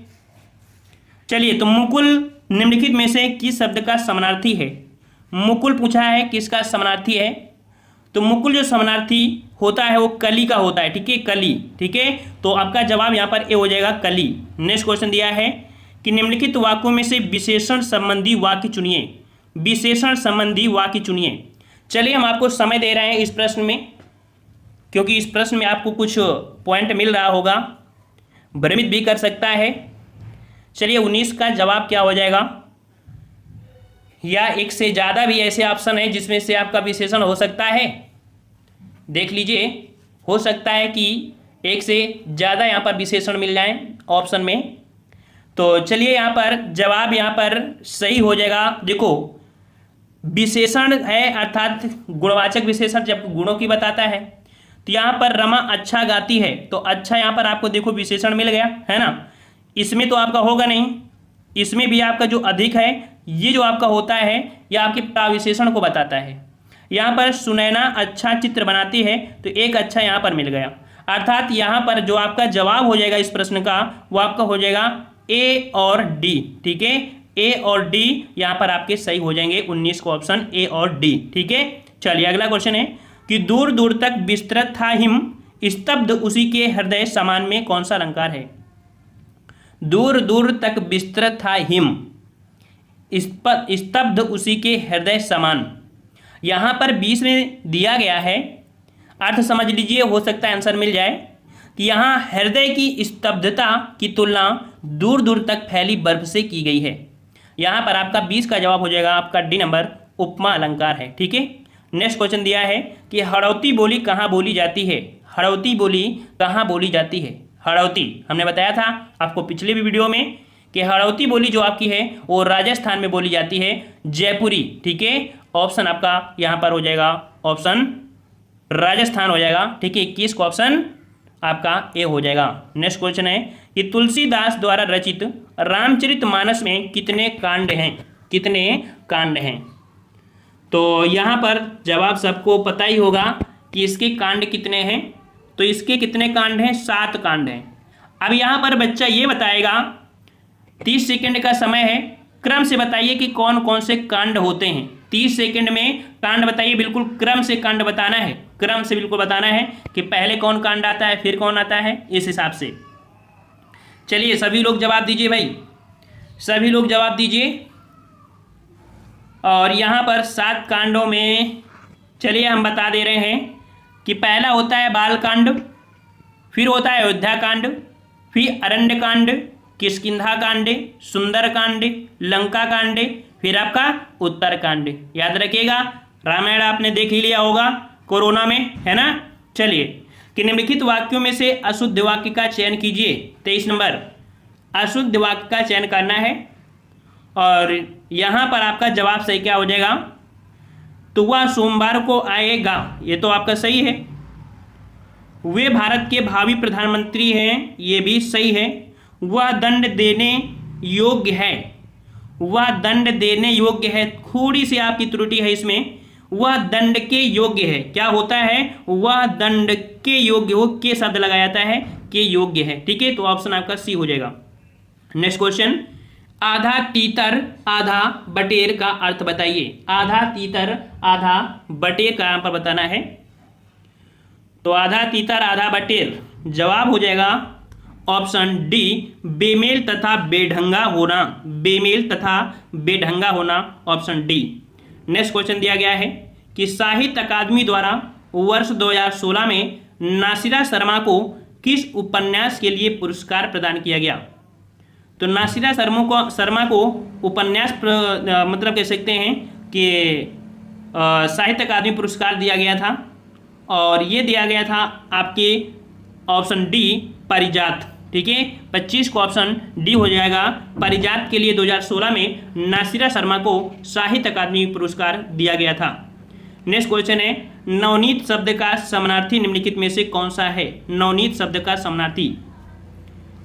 चलिए, तो मुकुल निम्नलिखित में से किस शब्द का समानार्थी है। मुकुल पूछा है किसका समानार्थी है। तो मुकुल जो समानार्थी होता है वो कली का होता है। ठीक है, कली। ठीक है, तो आपका जवाब यहाँ पर ए हो जाएगा, कली। नेक्स्ट क्वेश्चन दिया है कि निम्नलिखित वाक्यों में से विशेषण संबंधी वाक्य चुनिए। विशेषण संबंधी वाक्य चुनिए। चलिए, हम आपको समय दे रहे हैं इस प्रश्न में, क्योंकि इस प्रश्न में आपको कुछ पॉइंट मिल रहा होगा, भ्रमित भी कर सकता है। चलिए, 19 का जवाब क्या हो जाएगा, या एक से ज़्यादा भी ऐसे ऑप्शन है जिसमें से आपका विशेषण हो सकता है। देख लीजिए, हो सकता है कि एक से ज़्यादा यहाँ पर विशेषण मिल जाए ऑप्शन में। तो चलिए, यहाँ पर जवाब यहाँ पर सही हो जाएगा। देखो, विशेषण है अर्थात गुणवाचक विशेषण जब गुणों की बताता है। तो यहाँ पर रमा अच्छा गाती है, तो अच्छा यहाँ पर आपको देखो विशेषण मिल गया है ना। इसमें तो आपका होगा नहीं, इसमें भी आपका जो अधिक है ये जो आपका होता है यह आपके प्राविशेषण को बताता है। यहाँ पर सुनैना अच्छा चित्र बनाती है, तो एक अच्छा यहाँ पर मिल गया। अर्थात यहाँ पर जो आपका जवाब हो जाएगा इस प्रश्न का वो आपका हो जाएगा ए और डी। ठीक है, ए और डी यहाँ पर आपके सही हो जाएंगे। 19 को ऑप्शन ए और डी। ठीक है, चलिए अगला क्वेश्चन है कि दूर दूर तक विस्तृत था हिम, स्तब्ध उसी के हृदय समान में कौन सा अलंकार है। दूर दूर तक विस्तृत था हिम, स्तब्ध उसी के हृदय समान। यहाँ पर 20 में दिया गया है, अर्थ समझ लीजिए, हो सकता है आंसर मिल जाए कि यहाँ हृदय की स्तब्धता की तुलना दूर दूर तक फैली बर्फ से की गई है। यहाँ पर आपका 20 का जवाब हो जाएगा आपका डी नंबर, उपमा अलंकार है। ठीक है, नेक्स्ट क्वेश्चन दिया है कि हड़ौती बोली कहाँ बोली जाती है। हड़ौती बोली कहाँ बोली जाती है। हड़ौती हमने बताया था आपको पिछले भी वीडियो में कि हड़ौती बोली जो आपकी है वो राजस्थान में बोली जाती है, जयपुरी। ठीक है, ऑप्शन आपका यहाँ पर हो जाएगा ऑप्शन राजस्थान हो जाएगा। ठीक है, 21 का ऑप्शन आपका ए हो जाएगा। नेक्स्ट क्वेश्चन है कि तुलसीदास द्वारा रचित रामचरितमानस में कितने कांड हैं। कितने कांड हैं। तो यहाँ पर जवाब सबको पता ही होगा कि इसके कांड कितने हैं। तो इसके कितने कांड हैं, 7 कांड हैं। अब यहाँ पर बच्चा ये बताएगा, 30 सेकंड का समय है, क्रम से बताइए कि कौन कौन से कांड होते हैं। 30 सेकंड में कांड बताइए, बिल्कुल क्रम से कांड बताना है, क्रम से बिल्कुल बताना है कि पहले कौन कांड आता है फिर कौन आता है, इस हिसाब से। चलिए सभी लोग जवाब दीजिए भाई, सभी लोग जवाब दीजिए। और यहाँ पर 7 कांडों में चलिए हम बता दे रहे हैं कि पहला होता है बालकांड, फिर होता है अयोध्या कांड, फिर अरण्य कांड, किष्किंधा कांड, सुंदर कांड, लंका कांड, फिर आपका उत्तर कांड। याद रखिएगा, रामायण आपने देख ही लिया होगा कोरोना में, है ना। चलिए कि निम्नलिखित वाक्यों में से अशुद्ध वाक्य का चयन कीजिए। 23 नंबर, अशुद्ध वाक्य का चयन करना है। और यहाँ पर आपका जवाब सही क्या हो जाएगा, तो वह सोमवार को आएगा, ये तो आपका सही है। वे भारत के भावी प्रधानमंत्री हैं, ये भी सही है। वह दंड देने योग्य है, वह दंड देने योग्य है, थोड़ी सी आपकी त्रुटि है इसमें, वह दंड के योग्य है। क्या होता है? वह दंड के योग्य, वो के शब्द लगाया जाता है, के योग्य है। ठीक है, तो ऑप्शन आपका सी हो जाएगा। नेक्स्ट क्वेश्चन, आधा तीतर आधा बटेर का अर्थ बताइए। आधा तीतर आधा बटेर का यहाँ पर बताना है। तो आधा तीतर आधा बटेर, जवाब हो जाएगा ऑप्शन डी, बेमेल तथा बेढंगा होना, बेमेल तथा बेढंगा होना, ऑप्शन डी। नेक्स्ट क्वेश्चन दिया गया है कि साहित्य अकादमी द्वारा वर्ष 2016 में नासिरा शर्मा को किस उपन्यास के लिए पुरस्कार प्रदान किया गया। तो नासिरा शर्मा को उपन्यास मतलब कह सकते हैं कि साहित्य अकादमी पुरस्कार दिया गया था, और ये दिया गया था आपके ऑप्शन डी, पारिजात। ठीक है, 25 को ऑप्शन डी हो जाएगा। पारिजात के लिए 2016 में नासिरा शर्मा को साहित्य अकादमी पुरस्कार दिया गया था। नेक्स्ट क्वेश्चन है, नवनीत शब्द का समानार्थी निम्नलिखित में से कौन सा है। नवनीत शब्द का समानार्थी,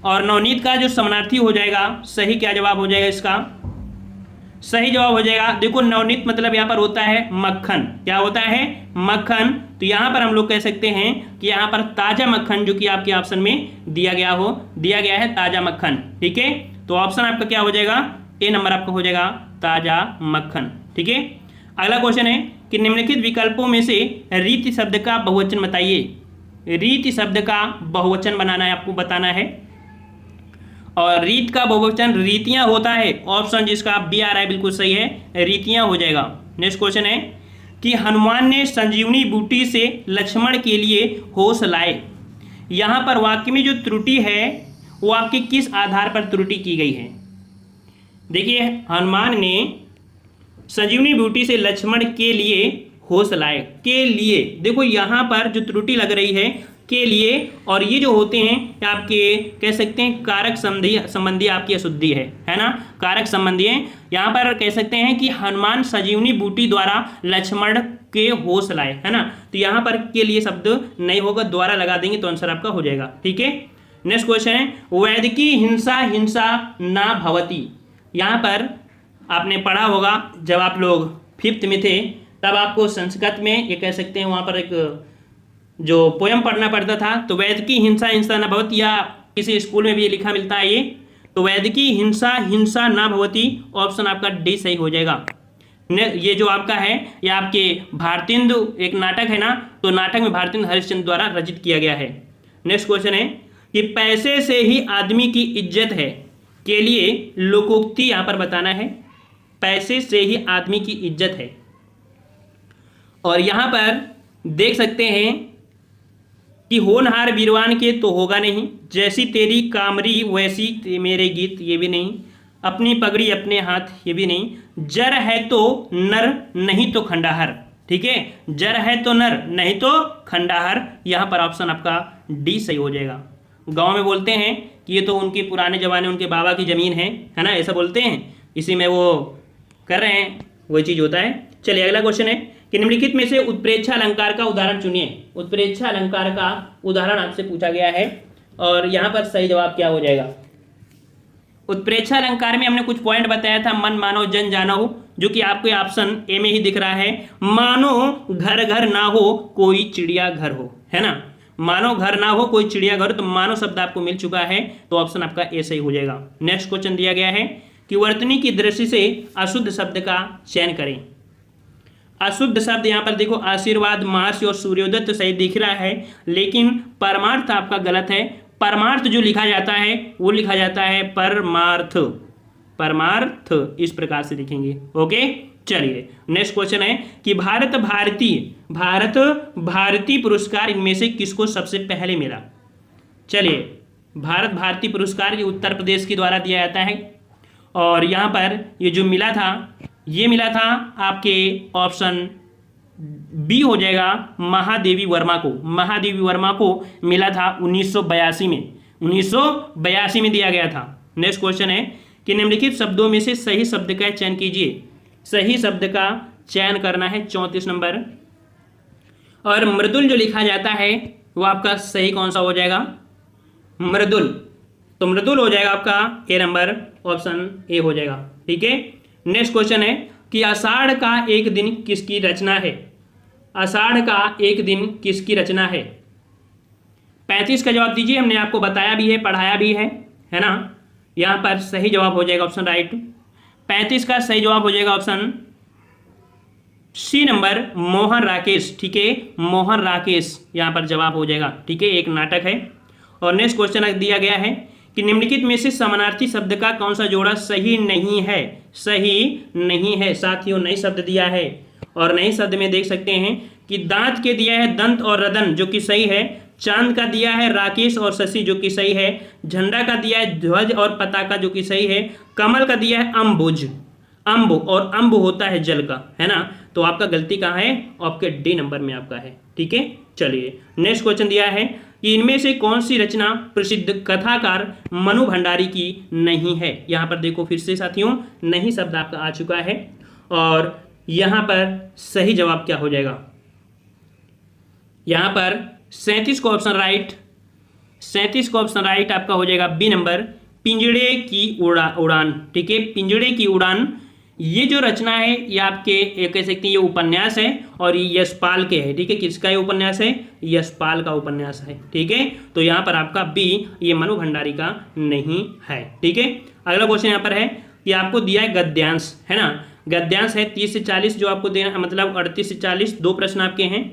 और नवनीत का जो समानार्थी हो जाएगा, सही क्या जवाब हो जाएगा इसका? सही जवाब हो जाएगा, देखो नवनीत मतलब यहाँ पर होता है मक्खन। क्या होता है? मक्खन। तो यहाँ पर हम लोग कह सकते हैं कि यहाँ पर ताजा मक्खन, जो कि आपके ऑप्शन में दिया गया है ताजा मक्खन। ठीक है, तो ऑप्शन आपका क्या हो जाएगा? ए नंबर आपका हो जाएगा ताजा मक्खन। ठीक है, अगला क्वेश्चन है कि निम्नलिखित विकल्पों में से रीति शब्द का बहुवचन बताइए। रीति शब्द का बहुवचन बनाना है, आपको बताना है, और रीत का बहुवचन रीतियां होता है। ऑप्शन जिसका बी आ रहा है बिल्कुल सही है, रीतियां हो जाएगा। नेक्स्ट क्वेश्चन है कि हनुमान ने संजीवनी बूटी से लक्ष्मण के लिए होश लाए। यहाँ पर वाक्य में जो त्रुटि है वो आपके किस आधार पर त्रुटि की गई है? देखिए, हनुमान ने संजीवनी बूटी से लक्ष्मण के लिए होश लाए, के लिए, देखो यहाँ पर जो त्रुटि लग रही है के लिए, और ये जो होते हैं आपके कह सकते हैं कारक संबंधी आपकी अशुद्धि है ना, कारक संबंधी है। यहाँ पर कह सकते हैं कि हनुमान संजीवनी बूटी द्वारा लक्ष्मण के होश लाए, है ना, तो यहाँ पर के लिए शब्द नहीं होगा, द्वारा लगा देंगे तो आंसर आपका हो जाएगा। ठीक है, नेक्स्ट क्वेश्चन है, वैदिकी हिंसा हिंसा ना भवती। यहाँ पर आपने पढ़ा होगा जब आप लोग 5th में थे, तब आपको संस्कृत में ये कह सकते हैं वहाँ पर एक जो पोयम पढ़ना पड़ता था। तो वैदिकी हिंसा हिंसा न भवती, या किसी स्कूल में भी ये लिखा मिलता है ये, तो वैदिकी हिंसा हिंसा न भवती, ऑप्शन आपका डी सही हो जाएगा। ये जो आपका है ये आपके भारतेंदु एक नाटक है ना, तो नाटक में भारतेंदु हरिश्चंद्र द्वारा रचित किया गया है। नेक्स्ट क्वेश्चन है कि पैसे से ही आदमी की इज्जत है के लिए लोकोक्ति यहाँ पर बताना है। पैसे से ही आदमी की इज्जत है, और यहाँ पर देख सकते हैं कि होनहार वीरवान के तो होगा नहीं, जैसी तेरी कामरी वैसी मेरे गीत, ये भी नहीं, अपनी पगड़ी अपने हाथ, ये भी नहीं, जर है तो नर नहीं तो खंडाहर। ठीक है, जर है तो नर नहीं तो खंडाहर, यहाँ पर ऑप्शन आपका डी सही हो जाएगा। गांव में बोलते हैं कि ये तो उनके पुराने जमाने उनके बाबा की ज़मीन है ना, ऐसा बोलते हैं, इसी में वो कर रहे हैं, वही चीज़ होता है। चलिए अगला क्वेश्चन है कि निम्नलिखित में से उत्प्रेक्षा अलंकार का उदाहरण चुनिए। उत्प्रेक्षा अलंकार का उदाहरण आपसे पूछा गया है, और यहाँ पर सही जवाब क्या हो जाएगा? उत्प्रेक्षा अलंकार में हमने कुछ पॉइंट बताया था, मन मानो जन जानो, जो कि आपको ऑप्शन ए में ही दिख रहा है। मानो घर घर ना हो कोई चिड़िया घर हो, है ना, मानो घर ना हो कोई चिड़िया घर, तो मानो शब्द आपको मिल चुका है, तो ऑप्शन आपका ए सही हो जाएगा। नेक्स्ट क्वेश्चन दिया गया है कि वर्तनी की दृष्टि से अशुद्ध शब्द का चयन करें। अशुद्ध शब्द यहाँ पर देखो आशीर्वाद, महर्षि और सूर्योदय तो सही दिख रहा है, लेकिन परमार्थ आपका गलत है। परमार्थ जो लिखा जाता है वो लिखा जाता है परमार्थ, परमार्थ इस प्रकार से लिखेंगे। ओके, चलिए नेक्स्ट क्वेश्चन है कि भारत भारती पुरस्कार इनमें से किसको सबसे पहले मिला? चलिए, भारत भारती पुरस्कार ये उत्तर प्रदेश के द्वारा दिया जाता है, और यहाँ पर ये जो मिला था ये मिला था आपके ऑप्शन बी हो जाएगा महादेवी वर्मा को। महादेवी वर्मा को मिला था 1982 में, 1982 में दिया गया था। नेक्स्ट क्वेश्चन है कि निम्नलिखित शब्दों में से सही शब्द का चयन कीजिए। सही शब्द का चयन करना है 34 नंबर, और मृदुल जो लिखा जाता है वो आपका सही कौन सा हो जाएगा? मृदुल। तो मृदुल हो जाएगा आपका ए नंबर, ऑप्शन ए हो जाएगा। ठीक है, नेक्स्ट क्वेश्चन है कि आषाढ़ का एक दिन किसकी रचना है? आषाढ़ का एक दिन किसकी रचना है? 35 का जवाब दीजिए, हमने आपको बताया भी है, पढ़ाया भी है ना। यहाँ पर सही जवाब हो जाएगा ऑप्शन राइट। 35 का सही जवाब हो जाएगा option C number, Mohan Rakesh. ठीक है, मोहन राकेश यहाँ पर जवाब हो जाएगा। ठीक है, एक नाटक है। और नेक्स्ट क्वेश्चन दिया गया है कि निम्नलिखित में से समानार्थी शब्द का कौन सा जोड़ा सही नहीं है? सही नहीं है साथियों, नई शब्द दिया है। और नए शब्द में देख सकते हैं कि दांत के दिया है दंत और रदन, जो कि सही है। चांद का दिया है राकेश और शशि, जो कि सही है। झंडा का दिया है ध्वज और पताका, जो कि सही है। कमल का दिया है अम्बुज, अम्ब, और अम्ब होता है जल का, है ना। तो आपका गलती कहाँ है? आपके डी नंबर में आपका है। ठीक है, चलिए नेक्स्ट क्वेश्चन दिया है कि इनमें से कौन सी रचना प्रसिद्ध कथाकार मनु भंडारी की नहीं है? यहाँ पर देखो फिर से साथियों, नहीं शब्द आपका आ चुका है। और यहाँ पर सही जवाब क्या हो जाएगा? यहाँ पर 37 को ऑप्शन राइट, 37 को ऑप्शन राइट आपका हो जाएगा बी नंबर, पिंजड़े की उड़ान। ठीक है, पिंजड़े की उड़ान, ये जो रचना है ये आपके कह सकते हैं ये उपन्यास है, और ये यशपाल के है। ठीक है, किसका ये उपन्यास है? यशपाल का उपन्यास है। ठीक है, तो यहाँ पर आपका बी, ये मनु भंडारी का नहीं है। ठीक है, अगला क्वेश्चन यहाँ पर है कि आपको दिया है गद्यांश, है ना। गद्यांश है 30 से 40 जो आपको देना, मतलब 38 से 40 दो प्रश्न आपके हैं,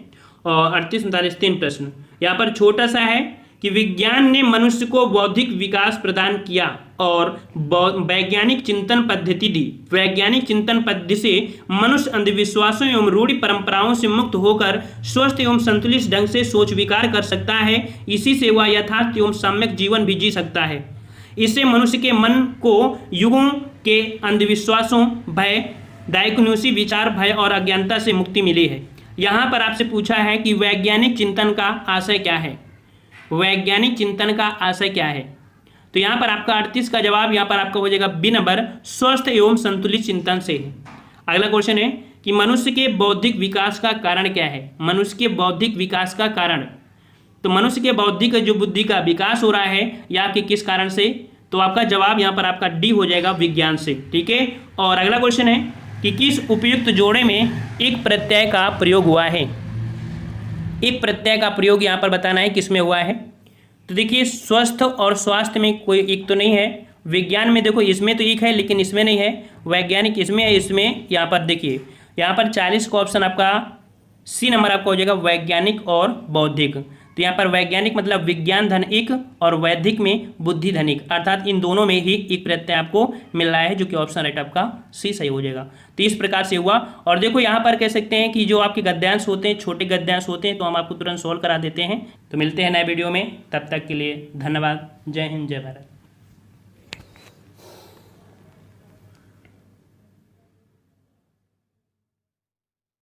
और 38 39 तीन प्रश्न। यहाँ पर छोटा सा है कि विज्ञान ने मनुष्य को बौद्धिक विकास प्रदान किया और वैज्ञानिक चिंतन पद्धति दी। वैज्ञानिक चिंतन पद्धति से मनुष्य अंधविश्वासों एवं रूढ़ि परंपराओं से मुक्त होकर स्वस्थ एवं संतुलित ढंग से सोच विचार कर सकता है। इसी से वह यथार्थ एवं सम्यक जीवन भी जी सकता है। इससे मनुष्य के मन को युगों के अंधविश्वासों, भय, डायग्नोसिस, विचार, भय और अज्ञानता से मुक्ति मिली है। यहाँ पर आपसे पूछा है कि वैज्ञानिक चिंतन का आशय क्या है? वैज्ञानिक चिंतन का आशय क्या है? तो यहाँ पर आपका 38 का जवाब यहाँ पर आपका हो जाएगा बी नंबर, स्वस्थ एवं संतुलित चिंतन से है। अगला क्वेश्चन है कि मनुष्य के बौद्धिक विकास का कारण क्या है? मनुष्य के बौद्धिक विकास का कारण, तो मनुष्य के बौद्धिक जो बुद्धि का विकास हो रहा है या आपके किस कारण से? तो आपका जवाब यहाँ पर आपका डी हो जाएगा, विज्ञान से। ठीक है, और अगला क्वेश्चन है कि किस उपयुक्त जोड़े में एक प्रत्यय का प्रयोग हुआ है? एक प्रत्यय का प्रयोग यहाँ पर बताना है किस में हुआ है। तो देखिए, स्वस्थ और स्वास्थ्य में कोई एक तो नहीं है, विज्ञान में देखो इसमें तो एक है लेकिन इसमें नहीं है, वैज्ञानिक इसमें है, इसमें यहाँ पर देखिए, यहाँ पर 40 का ऑप्शन आपका सी नंबर आपका हो जाएगा, वैज्ञानिक और बौद्धिक। तो यहाँ पर वैज्ञानिक मतलब विज्ञान धन एक, और वैधिक में बुद्धि धनिक, अर्थात इन दोनों में ही एक प्रत्यय आपको मिल रहा है, जो कि ऑप्शन राइट आपका सी सही हो जाएगा। तो इस प्रकार से हुआ। और देखो यहाँ पर कह सकते हैं कि जो आपके गद्यांश होते हैं, छोटे गद्यांश होते हैं, तो हम आपको तुरंत सोल्व करा देते हैं। तो मिलते हैं नए वीडियो में, तब तक के लिए धन्यवाद। जय हिंद, जय भारत।